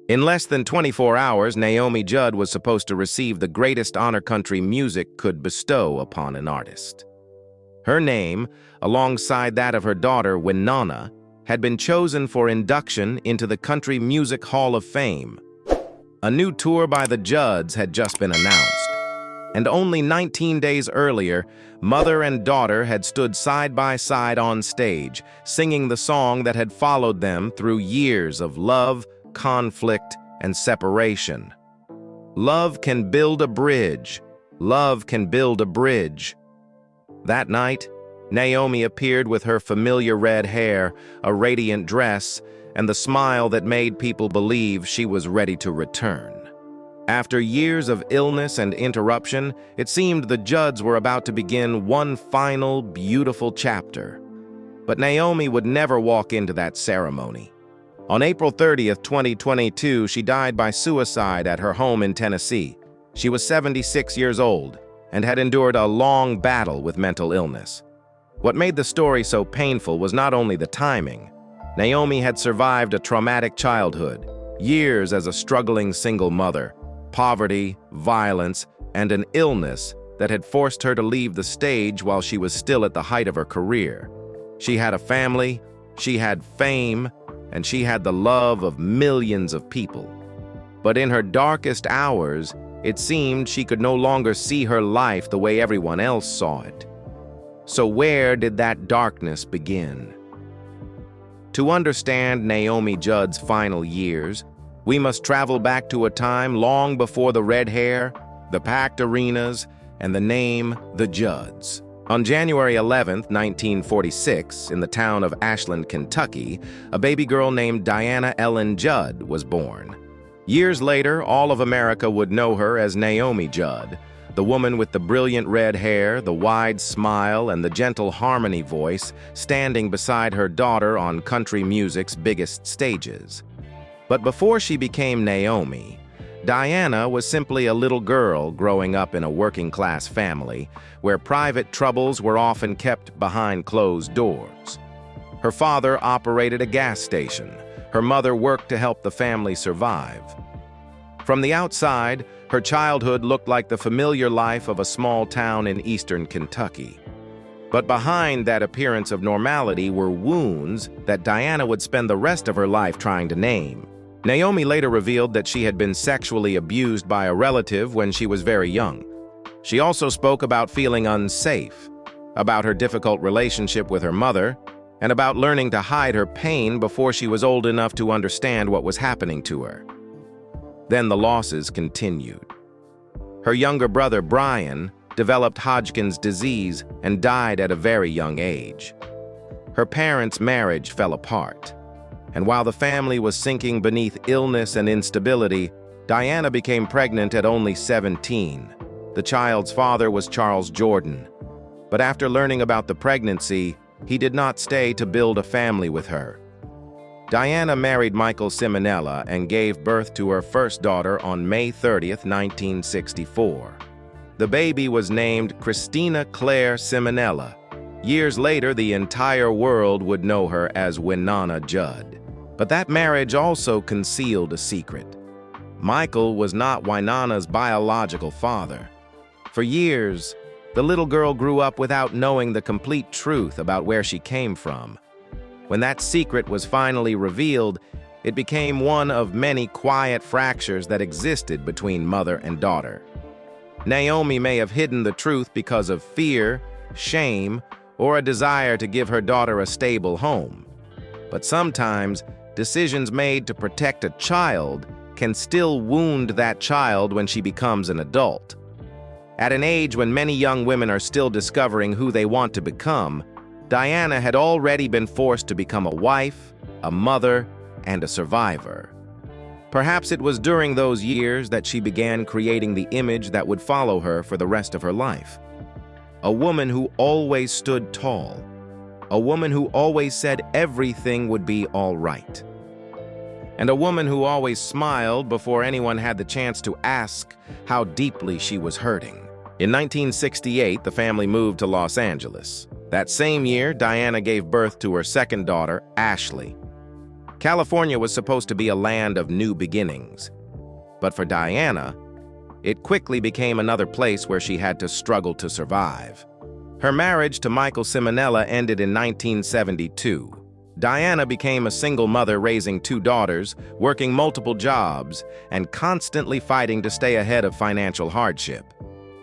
In less than 24 hours, Naomi Judd was supposed to receive the greatest honor country music could bestow upon an artist. Her name, alongside that of her daughter, Wynonna, had been chosen for induction into the Country Music Hall of Fame. A new tour by the Judds had just been announced, and only 19 days earlier, mother and daughter had stood side by side on stage, singing the song that had followed them through years of love, conflict, and separation. Love can build a bridge. Love can build a bridge. That night, Naomi appeared with her familiar red hair, a radiant dress, and the smile that made people believe she was ready to return. After years of illness and interruption, it seemed the Judds were about to begin one final, beautiful chapter. But Naomi would never walk into that ceremony. On April 30th, 2022, she died by suicide at her home in Tennessee. She was 76 years old and had endured a long battle with mental illness. What made the story so painful was not only the timing. Naomi had survived a traumatic childhood, years as a struggling single mother, poverty, violence, and an illness that had forced her to leave the stage while she was still at the height of her career. She had a family, she had fame, and she had the love of millions of people. But in her darkest hours, it seemed she could no longer see her life the way everyone else saw it. So where did that darkness begin? To understand Naomi Judd's final years, we must travel back to a time long before the red hair, the packed arenas, and the name the Judds. On January 11, 1946, in the town of Ashland, Kentucky, a baby girl named Diana Ellen Judd was born. Years later, all of America would know her as Naomi Judd, the woman with the brilliant red hair, the wide smile, and the gentle harmony voice, standing beside her daughter on country music's biggest stages. But before she became Naomi, Diana was simply a little girl growing up in a working-class family where private troubles were often kept behind closed doors. Her father operated a gas station. Her mother worked to help the family survive. From the outside, her childhood looked like the familiar life of a small town in eastern Kentucky. But behind that appearance of normality were wounds that Diana would spend the rest of her life trying to name. Naomi later revealed that she had been sexually abused by a relative when she was very young. She also spoke about feeling unsafe, about her difficult relationship with her mother, and about learning to hide her pain before she was old enough to understand what was happening to her. Then the losses continued. Her younger brother, Brian, developed Hodgkin's disease and died at a very young age. Her parents' marriage fell apart. And while the family was sinking beneath illness and instability, Diana became pregnant at only 17. The child's father was Charles Jordan. But after learning about the pregnancy, he did not stay to build a family with her. Diana married Michael Simonella and gave birth to her first daughter on May 30th, 1964. The baby was named Christina Claire Simonella. Years later, the entire world would know her as Wynonna Judd. But that marriage also concealed a secret. Michael was not Wynonna's biological father. For years, the little girl grew up without knowing the complete truth about where she came from. When that secret was finally revealed, it became one of many quiet fractures that existed between mother and daughter. Naomi may have hidden the truth because of fear, shame, or a desire to give her daughter a stable home. But sometimes, decisions made to protect a child can still wound that child when she becomes an adult. At an age when many young women are still discovering who they want to become, Diana had already been forced to become a wife, a mother, and a survivor. Perhaps it was during those years that she began creating the image that would follow her for the rest of her life. A woman who always stood tall. A woman who always said everything would be all right. And a woman who always smiled before anyone had the chance to ask how deeply she was hurting. In 1968, the family moved to Los Angeles. That same year, Diana gave birth to her second daughter, Ashley. California was supposed to be a land of new beginnings. But for Diana, it quickly became another place where she had to struggle to survive. Her marriage to Michael Simonella ended in 1972. Diana became a single mother raising 2 daughters, working multiple jobs, and constantly fighting to stay ahead of financial hardship.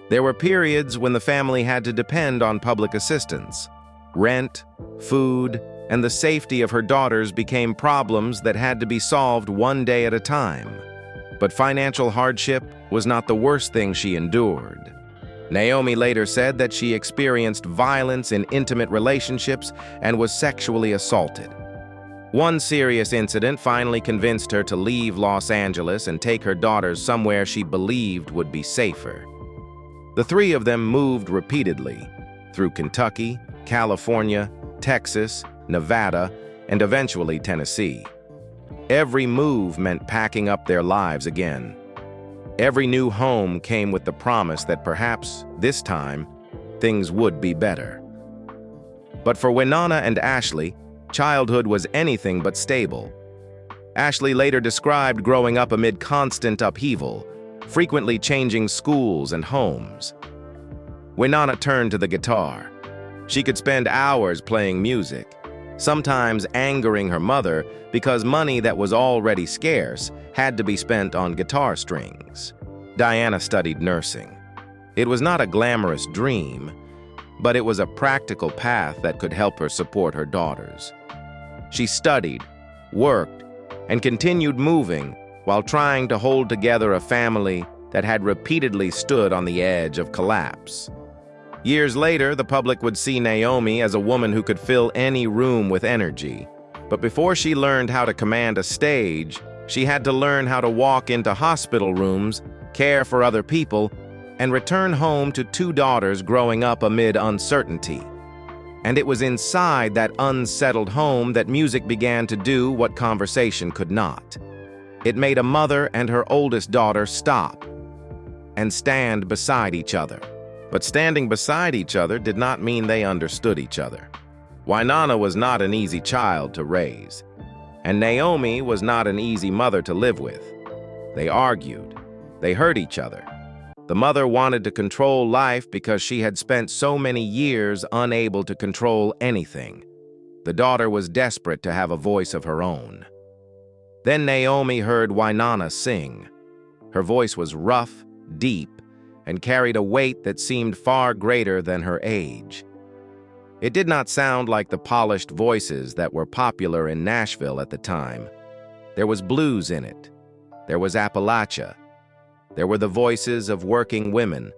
There were periods when the family had to depend on public assistance. Rent, food, and the safety of her daughters became problems that had to be solved one day at a time. But financial hardship was not the worst thing she endured. Naomi later said that she experienced violence in intimate relationships and was sexually assaulted. One serious incident finally convinced her to leave Los Angeles and take her daughters somewhere she believed would be safer. The 3 of them moved repeatedly through Kentucky, California, Texas, Nevada, and eventually Tennessee. Every move meant packing up their lives again. Every new home came with the promise that perhaps, this time, things would be better. But for Wynonna and Ashley, childhood was anything but stable. Ashley later described growing up amid constant upheaval, frequently changing schools and homes. Wynonna turned to the guitar. She could spend hours playing music, sometimes angering her mother because money that was already scarce had to be spent on guitar strings. Diana studied nursing. It was not a glamorous dream, but it was a practical path that could help her support her daughters. She studied, worked, and continued moving while trying to hold together a family that had repeatedly stood on the edge of collapse. Years later, the public would see Naomi as a woman who could fill any room with energy. But before she learned how to command a stage, she had to learn how to walk into hospital rooms, care for other people, and return home to 2 daughters growing up amid uncertainty. And it was inside that unsettled home that music began to do what conversation could not. It made a mother and her oldest daughter stop and stand beside each other. But standing beside each other did not mean they understood each other. Wynonna was not an easy child to raise, and Naomi was not an easy mother to live with. They argued. They hurt each other. The mother wanted to control life because she had spent so many years unable to control anything. The daughter was desperate to have a voice of her own. Then Naomi heard Wynonna sing. Her voice was rough, deep, and carried a weight that seemed far greater than her age. It did not sound like the polished voices that were popular in Nashville at the time. There was blues in it. There was Appalachia. There were the voices of working women,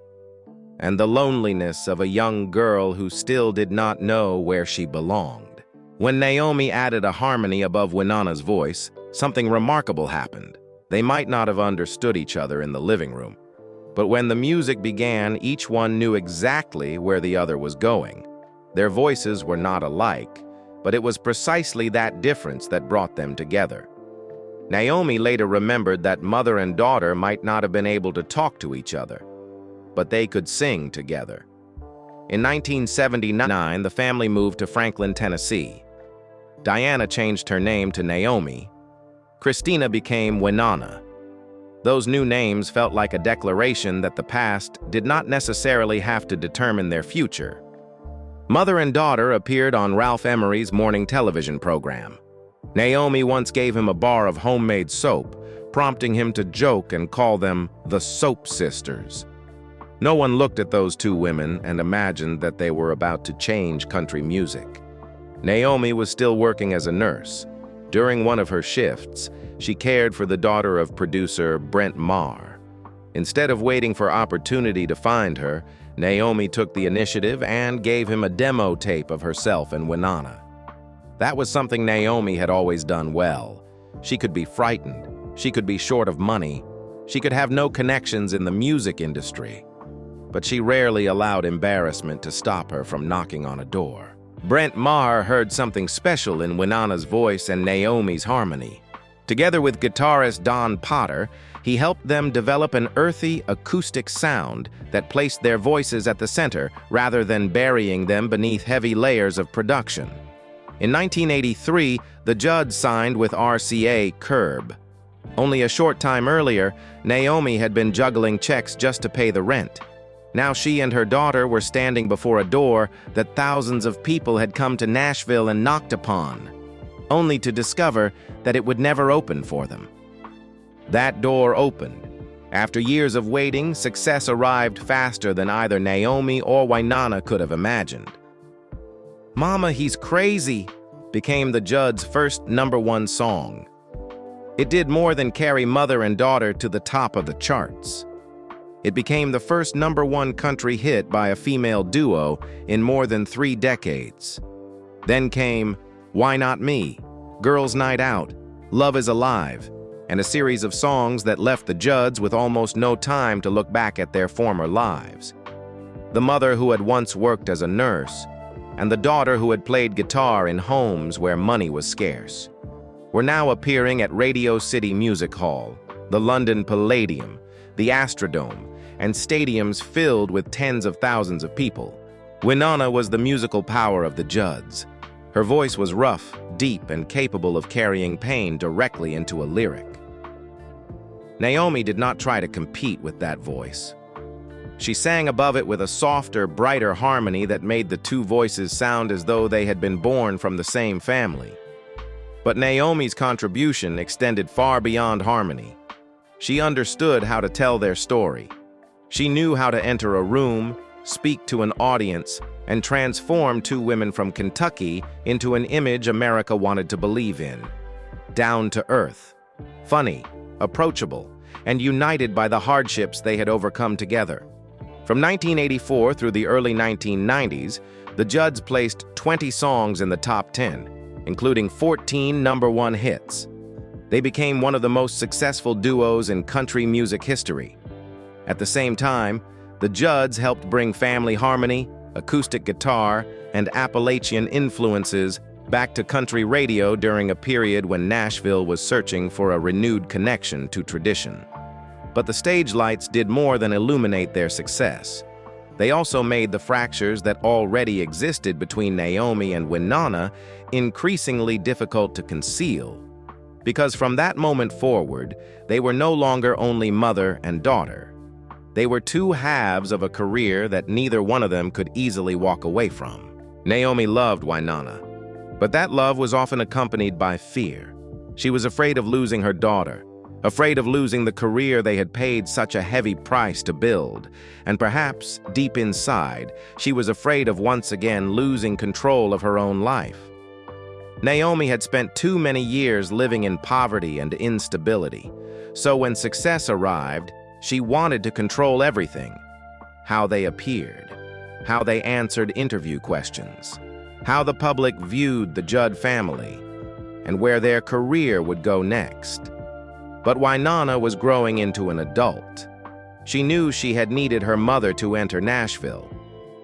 and the loneliness of a young girl who still did not know where she belonged. When Naomi added a harmony above Wynonna's voice, something remarkable happened. They might not have understood each other in the living room, but when the music began, each one knew exactly where the other was going. Their voices were not alike, but it was precisely that difference that brought them together. Naomi later remembered that mother and daughter might not have been able to talk to each other, but they could sing together. In 1979, the family moved to Franklin, Tennessee. Diana changed her name to Naomi. Christina became Wynonna. Those new names felt like a declaration that the past did not necessarily have to determine their future. Mother and daughter appeared on Ralph Emery's morning television program. Naomi once gave him a bar of homemade soap, prompting him to joke and call them the Soap Sisters. No one looked at those 2 women and imagined that they were about to change country music. Naomi was still working as a nurse. During one of her shifts, she cared for the daughter of producer Brent Maher. Instead of waiting for opportunity to find her, Naomi took the initiative and gave him a demo tape of herself and Wynonna. That was something Naomi had always done well. She could be frightened. She could be short of money. She could have no connections in the music industry. But she rarely allowed embarrassment to stop her from knocking on a door. Brent Maher heard something special in Wynonna's voice and Naomi's harmony. Together with guitarist Don Potter, he helped them develop an earthy, acoustic sound that placed their voices at the center rather than burying them beneath heavy layers of production. In 1983, the Judds signed with RCA Curb. Only a short time earlier, Naomi had been juggling checks just to pay the rent. Now she and her daughter were standing before a door that thousands of people had come to Nashville and knocked upon, only to discover that it would never open for them. That door opened. After years of waiting, success arrived faster than either Naomi or Wynonna could have imagined. "Mama, He's Crazy" became the Judds' first #1 song. It did more than carry mother and daughter to the top of the charts. It became the first #1 country hit by a female duo in more than 3 decades. Then came "Why Not Me," "Girls' Night Out," "Love Is Alive," and a series of songs that left the Judds with almost no time to look back at their former lives. The mother who had once worked as a nurse, and the daughter who had played guitar in homes where money was scarce, were now appearing at Radio City Music Hall, the London Palladium, the Astrodome, and stadiums filled with tens of thousands of people. Wynonna was the musical power of the Judds. Her voice was rough, deep, and capable of carrying pain directly into a lyric. Naomi did not try to compete with that voice. She sang above it with a softer, brighter harmony that made the two voices sound as though they had been born from the same family. But Naomi's contribution extended far beyond harmony. She understood how to tell their story. She knew how to enter a room, speak to an audience, and transform two women from Kentucky into an image America wanted to believe in. Down to earth, funny, approachable, and united by the hardships they had overcome together. From 1984 through the early 1990s, the Judds placed 20 songs in the top 10, including 14 #1 hits. They became one of the most successful duos in country music history. At the same time, the Judds helped bring family harmony, acoustic guitar, and Appalachian influences back to country radio during a period when Nashville was searching for a renewed connection to tradition. But the stage lights did more than illuminate their success. They also made the fractures that already existed between Naomi and Wynonna increasingly difficult to conceal. Because from that moment forward, they were no longer only mother and daughter. They were two halves of a career that neither one of them could easily walk away from. Naomi loved Wynonna, but that love was often accompanied by fear. She was afraid of losing her daughter, afraid of losing the career they had paid such a heavy price to build, and perhaps, deep inside, she was afraid of once again losing control of her own life. Naomi had spent too many years living in poverty and instability, so when success arrived, she wanted to control everything: how they appeared, how they answered interview questions, how the public viewed the Judd family, and where their career would go next. But Wynonna was growing into an adult. She knew she had needed her mother to enter Nashville,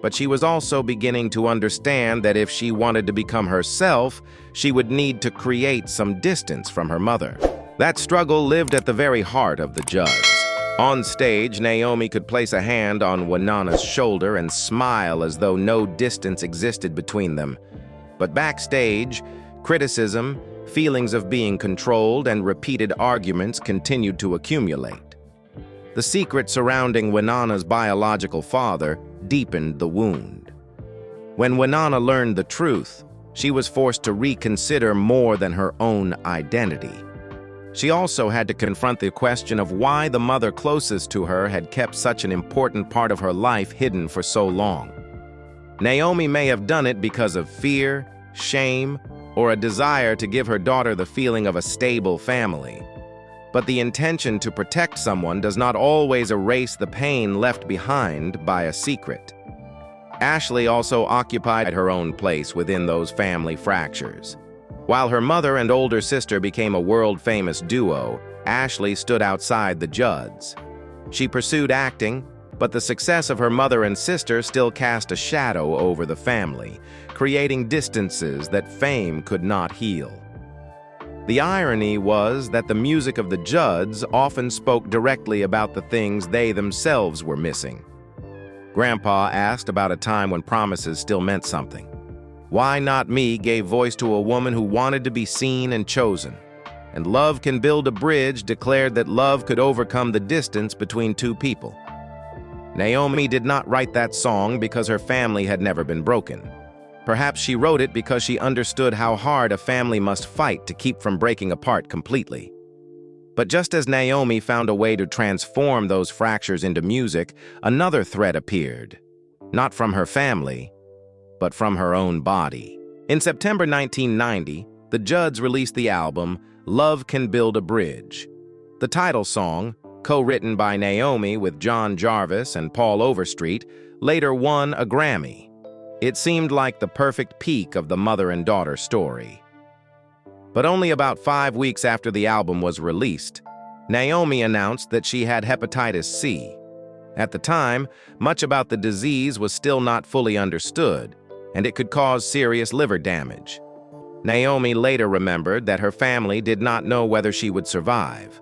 but she was also beginning to understand that if she wanted to become herself, she would need to create some distance from her mother. That struggle lived at the very heart of the Judds. On stage, Naomi could place a hand on Wynonna's shoulder and smile as though no distance existed between them. But backstage, criticism, feelings of being controlled, and repeated arguments continued to accumulate. The secret surrounding Wynonna's biological father deepened the wound. When Wynonna learned the truth, she was forced to reconsider more than her own identity. She also had to confront the question of why the mother closest to her had kept such an important part of her life hidden for so long. Naomi may have done it because of fear, shame, or a desire to give her daughter the feeling of a stable family. But the intention to protect someone does not always erase the pain left behind by a secret. Ashley also occupied her own place within those family fractures. While her mother and older sister became a world-famous duo, Ashley stood outside the Judds. She pursued acting, but the success of her mother and sister still cast a shadow over the family, creating distances that fame could not heal. The irony was that the music of the Judds often spoke directly about the things they themselves were missing. Grandpa asked about a time when promises still meant something. Why Not Me gave voice to a woman who wanted to be seen and chosen. And Love Can Build a Bridge declared that love could overcome the distance between two people. Naomi did not write that song because her family had never been broken. Perhaps she wrote it because she understood how hard a family must fight to keep from breaking apart completely. But just as Naomi found a way to transform those fractures into music, another thread appeared. Not from her family, but from her own body. In September 1990, the Judds released the album Love Can Build a Bridge. The title song, co-written by Naomi with John Jarvis and Paul Overstreet, later won a Grammy. It seemed like the perfect peak of the mother and daughter story. But only about 5 weeks after the album was released, Naomi announced that she had hepatitis C. At the time, much about the disease was still not fully understood, and it could cause serious liver damage. Naomi later remembered that her family did not know whether she would survive.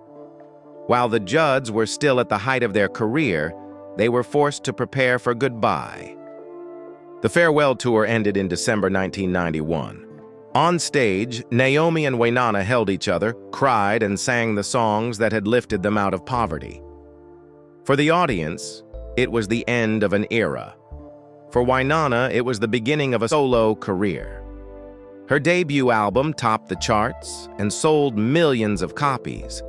While the Judds were still at the height of their career, they were forced to prepare for goodbye. The farewell tour ended in December 1991. On stage, Naomi and Wynonna held each other, cried, and sang the songs that had lifted them out of poverty. For the audience, it was the end of an era. For Wynonna, it was the beginning of a solo career. Her debut album topped the charts and sold millions of copies.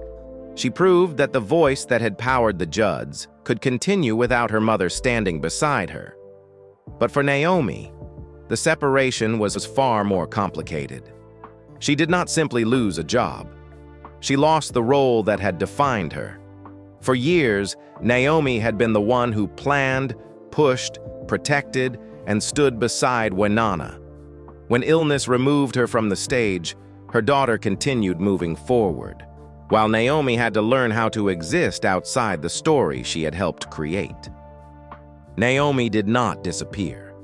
She proved that the voice that had powered the Judds could continue without her mother standing beside her. But for Naomi, the separation was far more complicated. She did not simply lose a job. She lost the role that had defined her. For years, Naomi had been the one who planned, pushed, protected, and stood beside Wynonna. When illness removed her from the stage, her daughter continued moving forward, while Naomi had to learn how to exist outside the story she had helped create. Naomi did not disappear.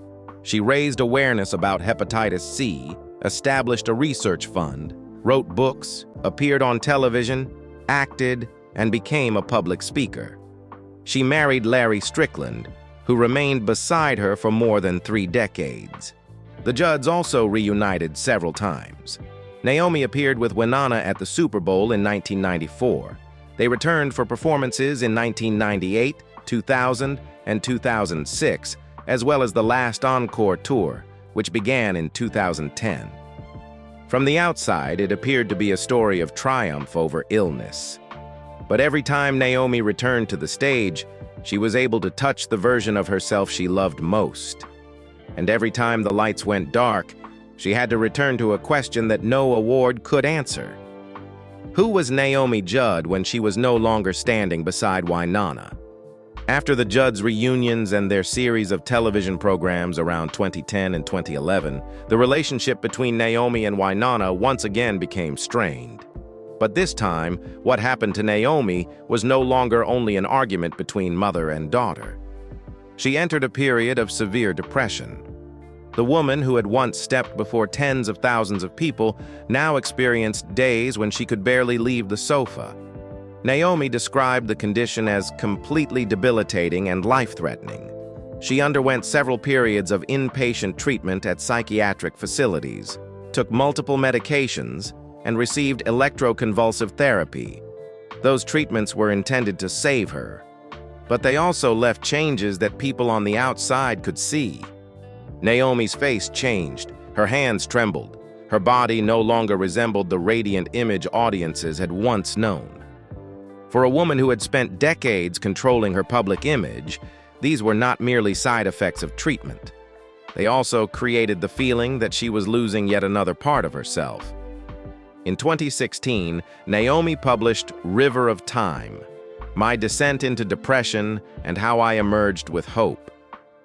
She raised awareness about hepatitis C, established a research fund, wrote books, appeared on television, acted, and became a public speaker. She married Larry Strickland, who remained beside her for more than 3 decades. The Judds also reunited several times. Naomi appeared with Wynonna at the Super Bowl in 1994. They returned for performances in 1998, 2000, and 2006, as well as the last encore tour, which began in 2010. From the outside, it appeared to be a story of triumph over illness. But every time Naomi returned to the stage, she was able to touch the version of herself she loved most. And every time the lights went dark, she had to return to a question that no award could answer. Who was Naomi Judd when she was no longer standing beside Wynonna? After the Judds' reunions and their series of television programs around 2010 and 2011, the relationship between Naomi and Wynonna once again became strained. But this time, what happened to Naomi was no longer only an argument between mother and daughter. She entered a period of severe depression. The woman who had once stepped before tens of thousands of people now experienced days when she could barely leave the sofa. Naomi described the condition as completely debilitating and life-threatening. She underwent several periods of inpatient treatment at psychiatric facilities, took multiple medications, and received electroconvulsive therapy. Those treatments were intended to save her, but they also left changes that people on the outside could see. Naomi's face changed, her hands trembled, her body no longer resembled the radiant image audiences had once known. For a woman who had spent decades controlling her public image, these were not merely side effects of treatment. They also created the feeling that she was losing yet another part of herself. In 2016, Naomi published River of Time, My Descent into Depression and How I Emerged with Hope.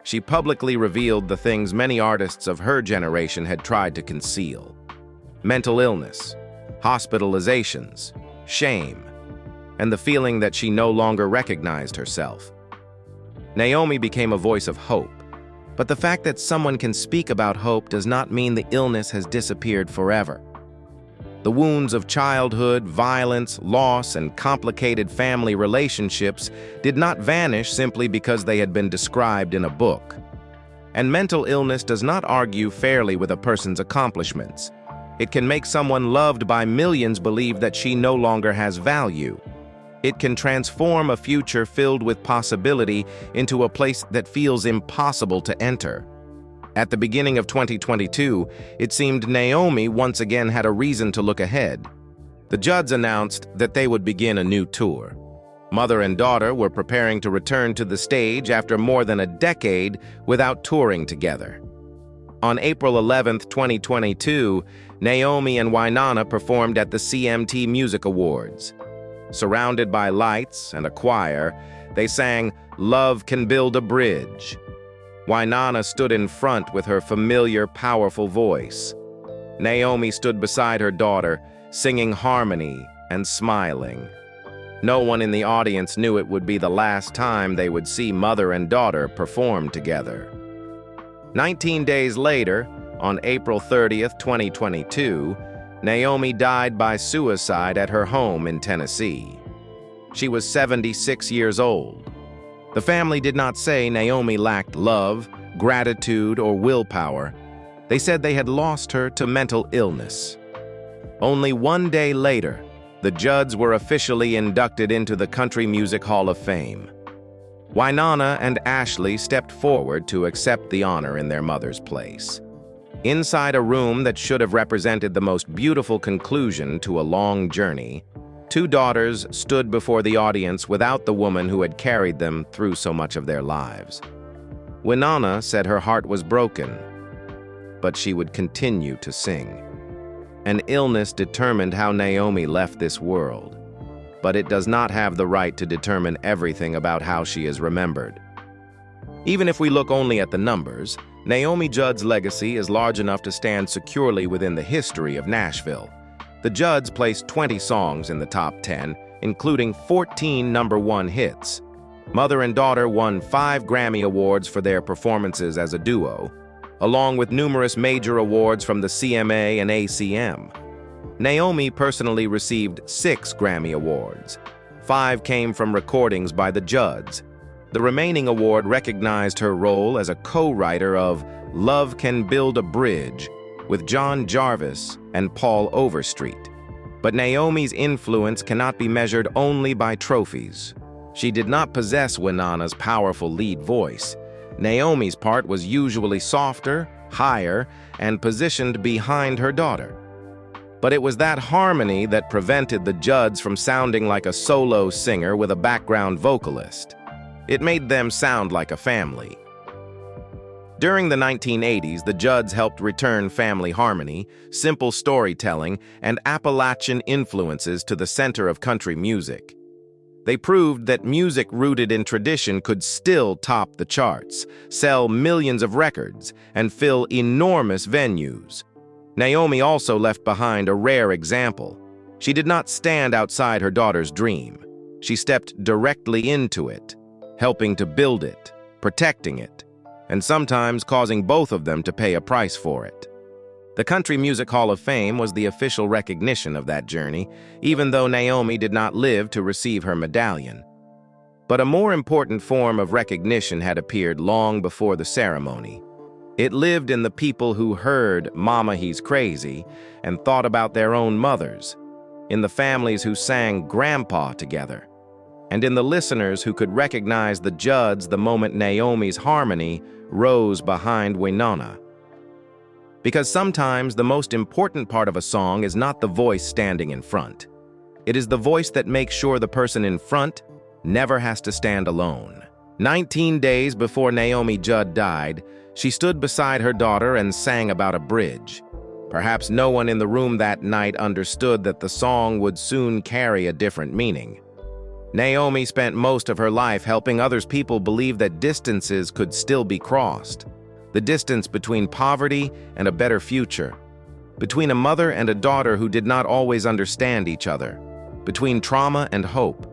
She publicly revealed the things many artists of her generation had tried to conceal: mental illness, hospitalizations, shame, and the feeling that she no longer recognized herself. Naomi became a voice of hope. But the fact that someone can speak about hope does not mean the illness has disappeared forever. The wounds of childhood, violence, loss, and complicated family relationships did not vanish simply because they had been described in a book. And mental illness does not argue fairly with a person's accomplishments. It can make someone loved by millions believe that she no longer has value. It can transform a future filled with possibility into a place that feels impossible to enter. At the beginning of 2022, it seemed Naomi once again had a reason to look ahead. The Judds announced that they would begin a new tour. Mother and daughter were preparing to return to the stage after more than a decade without touring together. On April 11, 2022, Naomi and Wynonna performed at the CMT Music Awards. Surrounded by lights and a choir, they sang "Love Can Build a Bridge." Wynonna stood in front with her familiar, powerful voice. Naomi stood beside her daughter, singing harmony and smiling. No one in the audience knew it would be the last time they would see mother and daughter perform together. 19 days later, on April 30th, 2022, Naomi died by suicide at her home in Tennessee. She was 76 years old. The family did not say Naomi lacked love, gratitude, or willpower. They said they had lost her to mental illness. Only one day later, the Judds were officially inducted into the Country Music Hall of Fame. Wynonna and Ashley stepped forward to accept the honor in their mother's place. Inside a room that should have represented the most beautiful conclusion to a long journey, two daughters stood before the audience without the woman who had carried them through so much of their lives. Wynonna said her heart was broken, but she would continue to sing. An illness determined how Naomi left this world, but it does not have the right to determine everything about how she is remembered. Even if we look only at the numbers, Naomi Judd's legacy is large enough to stand securely within the history of Nashville. The Judds placed 20 songs in the top 10, including 14 #1 hits. Mother and daughter won 5 Grammy Awards for their performances as a duo, along with numerous major awards from the CMA and ACM. Naomi personally received 6 Grammy Awards. 5 came from recordings by the Judds. The remaining award recognized her role as a co-writer of "Love Can Build a Bridge" with John Jarvis and Paul Overstreet. But Naomi's influence cannot be measured only by trophies. She did not possess Wynonna's powerful lead voice. Naomi's part was usually softer, higher, and positioned behind her daughter. But it was that harmony that prevented the Judds from sounding like a solo singer with a background vocalist. It made them sound like a family. During the 1980s, the Judds helped return family harmony, simple storytelling, and Appalachian influences to the center of country music. They proved that music rooted in tradition could still top the charts, sell millions of records, and fill enormous venues. Naomi also left behind a rare example. She did not stand outside her daughter's dream. She stepped directly into it, helping to build it, protecting it, and sometimes causing both of them to pay a price for it. The Country Music Hall of Fame was the official recognition of that journey, even though Naomi did not live to receive her medallion. But a more important form of recognition had appeared long before the ceremony. It lived in the people who heard "Mama, He's Crazy" and thought about their own mothers, in the families who sang "Grandpa" together, and in the listeners who could recognize the Judds the moment Naomi's harmony rose behind Wynonna. Because sometimes the most important part of a song is not the voice standing in front. It is the voice that makes sure the person in front never has to stand alone. 19 days before Naomi Judd died, she stood beside her daughter and sang about a bridge. Perhaps no one in the room that night understood that the song would soon carry a different meaning. Naomi spent most of her life helping others people believe that distances could still be crossed. The distance between poverty and a better future, between a mother and a daughter who did not always understand each other, between trauma and hope.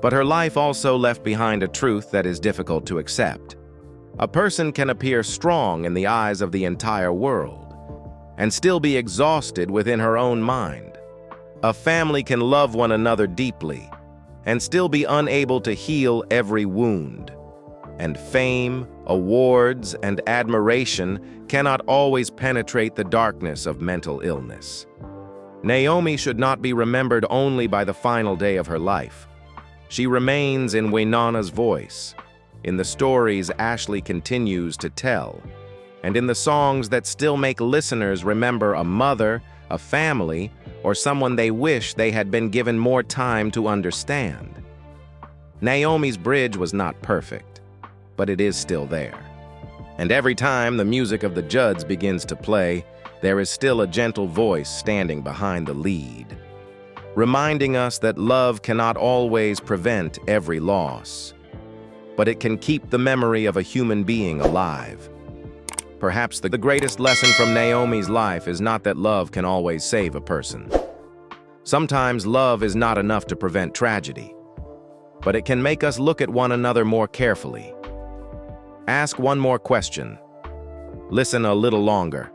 But her life also left behind a truth that is difficult to accept. A person can appear strong in the eyes of the entire world and still be exhausted within her own mind. A family can love one another deeply and still be unable to heal every wound. and fame, awards, and admiration cannot always penetrate the darkness of mental illness. Naomi should not be remembered only by the final day of her life. She remains in Wynonna's voice, in the stories Ashley continues to tell, and in the songs that still make listeners remember a mother, a family, or someone they wish they had been given more time to understand. Naomi's bridge was not perfect, but it is still there. And every time the music of the Judds begins to play, there is still a gentle voice standing behind the lead, reminding us that love cannot always prevent every loss, but it can keep the memory of a human being alive. Perhaps the greatest lesson from Naomi's life is not that love can always save a person. Sometimes love is not enough to prevent tragedy, but it can make us look at one another more carefully. Ask one more question, listen a little longer,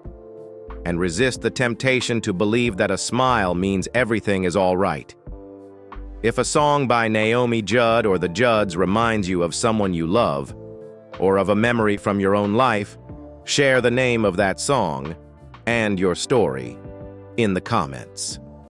and resist the temptation to believe that a smile means everything is all right. If a song by Naomi Judd or the Judds reminds you of someone you love, or of a memory from your own life, share the name of that song and your story in the comments.